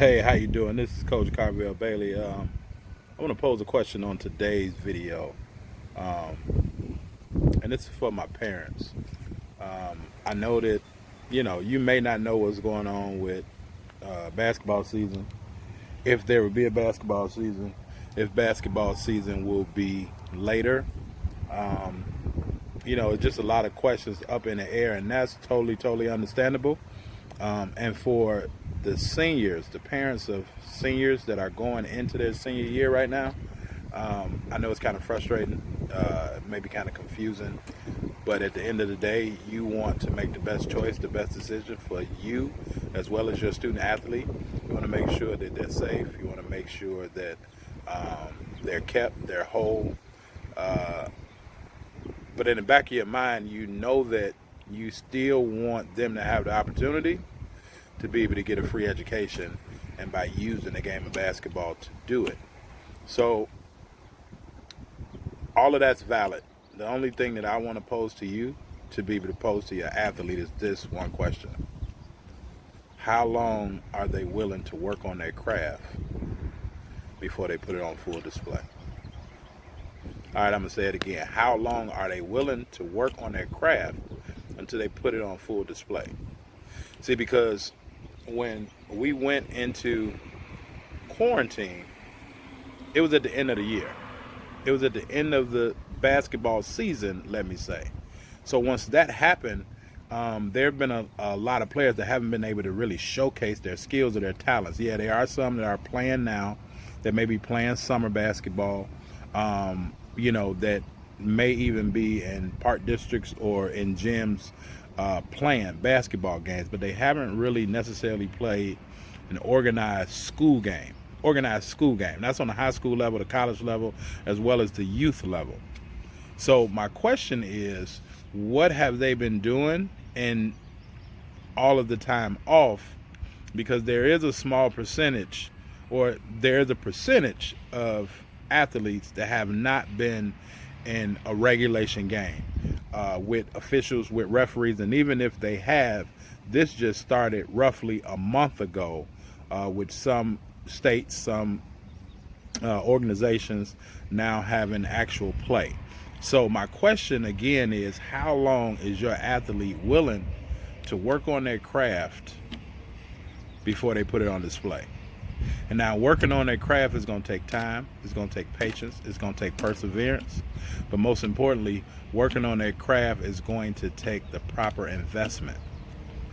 Hey, how you doing? This is Coach Carville Bailey. I want to pose a question on today's video, and this is for my parents. I know that you may not know what's going on with basketball season, if there will be a basketball season, if basketball season will be later. Um, it's just a lot of questions up in the air, and that's totally understandable. And for the seniors, the parents of seniors that are going into their senior year right now, I know it's kind of frustrating, maybe kind of confusing, but at the end of the day, you want to make the best choice, the best decision for you as well as your student athlete. You want to make sure that they're safe. You want to make sure that they're kept, they're whole. Uh, but in the back of your mind, you know that you still want them to have the opportunity to be able to get a free education and by using the game of basketball to do it. So all of that's valid. The only thing that I want to pose to you to be able to pose to your athlete is this one question. How long are they willing to work on their craft before they put it on full display? All right, I'm going to say it again. How long are they willing to work on their craft until they put it on full display? See, because when we went into quarantine, it was at the end of the year. It was at the end of the basketball season, let me say. So once that happened, there have been a lot of players that haven't been able to really showcase their skills or their talents. Yeah, there are some that are playing now that may be playing summer basketball, that may even be in park districts or in gyms playing basketball games, but they haven't really necessarily played an organized school game. That's on the high school level, the college level, as well as the youth level. So my question is, what have they been doing in all of the time off? Because there is a small percentage, or there is a percentage of athletes that have not been in a regulation game with officials, with referees, and even if they have, this just started roughly a month ago with some states, some organizations now having actual play. So my question again is, how long is your athlete willing to work on their craft before they put it on display? And now working on their craft is going to take time, it's going to take patience, it's going to take perseverance, but most importantly, working on their craft is going to take the proper investment,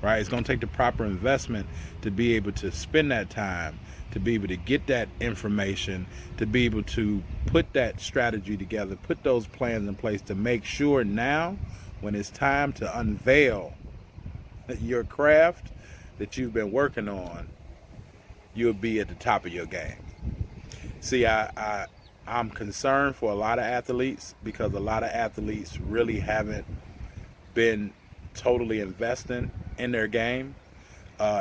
right? It's going to take the proper investment to be able to spend that time, to be able to get that information, to be able to put that strategy together, put those plans in place to make sure now when it's time to unveil your craft that you've been working on, you'll be at the top of your game. See, I'm concerned for a lot of athletes because a lot of athletes really haven't been totally investing in their game,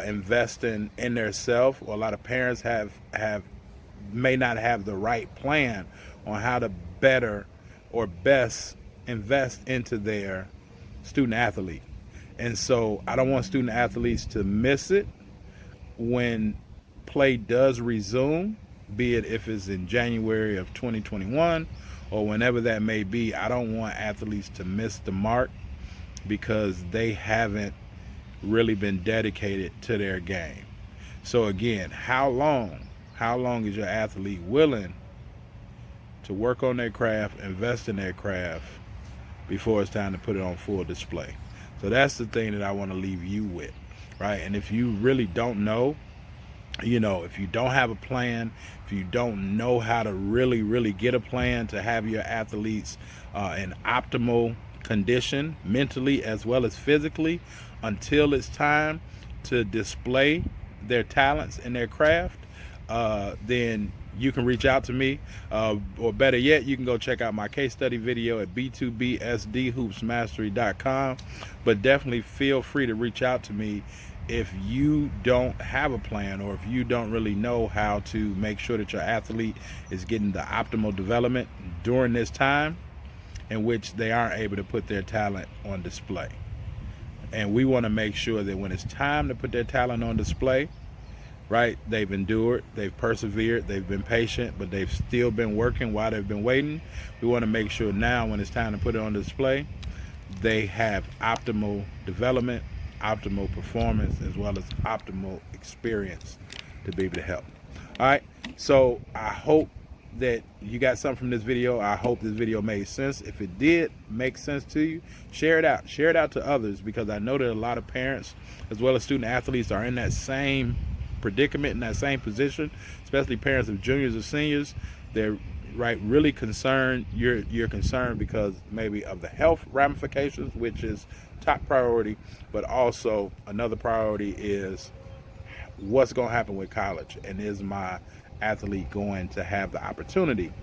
investing in their self. Or a lot of parents have may not have the right plan on how to better or best invest into their student athlete. And so I don't want student athletes to miss it when play does resume, be it if it's in January of 2021 or whenever that may be. I don't want athletes to miss the mark because they haven't really been dedicated to their game. So again, how long is your athlete willing to work on their craft, invest in their craft before it's time to put it on full display? So that's the thing that I want to leave you with, right? And if you really don't know, if you don't have a plan, if you don't know how to really get a plan to have your athletes in optimal condition, mentally as well as physically, until it's time to display their talents and their craft, then you can reach out to me, or better yet, you can go check out my case study video at b2bsdhoopsmastery.com. But definitely feel free to reach out to me if you don't have a plan, or if you don't really know how to make sure that your athlete is getting the optimal development during this time in which they aren't able to put their talent on display. And we want to make sure that when it's time to put their talent on display, right? They've endured, they've persevered, they've been patient, but they've still been working while they've been waiting. We want to make sure now, when it's time to put it on display, they have optimal development, optimal performance, as well as optimal experience to be able to help. All right, so I hope that you got something from this video. I hope this video made sense. If it did make sense to you, share it out. Share it out to others, because I know that a lot of parents as well as student athletes are in that same predicament, in that same position, especially parents of juniors or seniors. They're really concerned. You're concerned because maybe of the health ramifications, which is top priority, but also another priority is what's going to happen with college, and is my athlete going to have the opportunity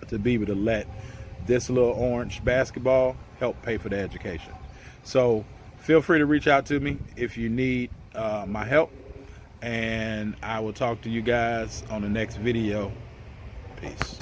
to be able to let this little orange basketball help pay for their education. So feel free to reach out to me if you need my help, and I will talk to you guys on the next video. Peace.